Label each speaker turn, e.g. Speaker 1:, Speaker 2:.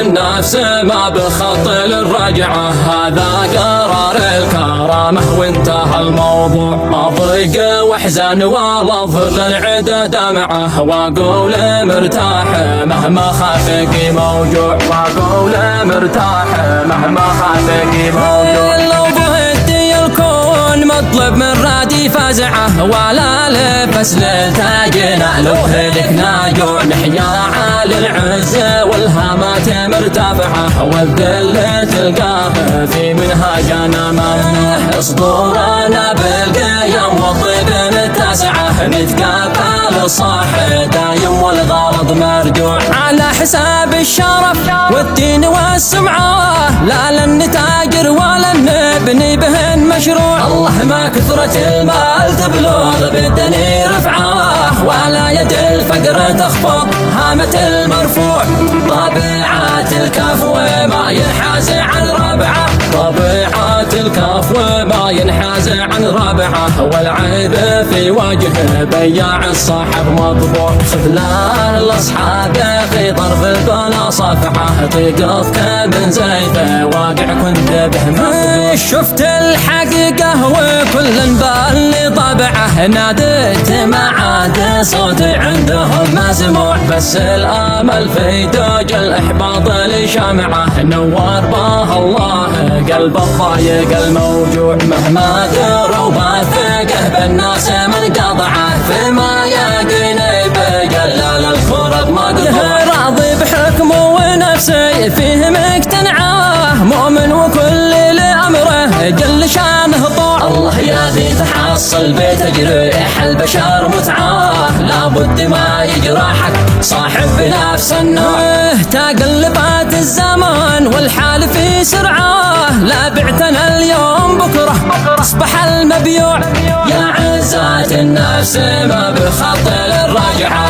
Speaker 1: النفس ما بخط الرجعة، هذا قرار الكرامة وانتهى الموضوع. ما ضيق واحزن ولا ظل العدا دمعه، واقول مرتاح مهما خافقي موجوع، واقول مرتاح مهما خافقي موجوع. لو بهدي الكون مطلب من رادي فزعه، ولا لبس للتاجنا لو هلكنا جوع. نحيا على العز والهامات مرتفعه، والذل تلقاه في منهاجنا ممنوح. صدورنا بالقيم والطيب متسعه، نتقابل الصاح دايم والغرض مرجوع. على حساب الشرف والدين والسمعة، لا لن نتاجر ولا نبني بهن مشروع. الله ما كثرة المال تبلغ بالدني رفعه، ولا يد الفقر تخفض هامة المرفوع. طبيعة الكف وما ينحاز عن ربعه، طبيعة الكف وما ينحاز عن ربعه. والعيب في وجه بياع الصاحب مطبوع، خذلان الاصحاب في طرف البلا صفعه. طيقتك من زيفه واقع كنت به مفضوع. شفت الحقيقة وكل بال طبعه، ناديت ما عاد صوتي عندهم مسموع. بس الامل في دوج الاحباط لشمعه، نور باه الله قلب الضايق الموجوع. مهما دروا باثقه بالناس من قطعه، فيما يقيني بقلال الخرب مقطوع. راضي بحكمه ونفسي فيه مقتنعه، مؤمن وكل لأمره جل شانه طوع. الله يا ذي تحصل بتجريح البشر متعاه، لابد ما يجرحك صاحب بنفس النوع. تقلبات الزمان والحال في سرعه، لا بعتنا اليوم بكره اصبح المبيوع. يا عزات النفس ما بخط الرجعه،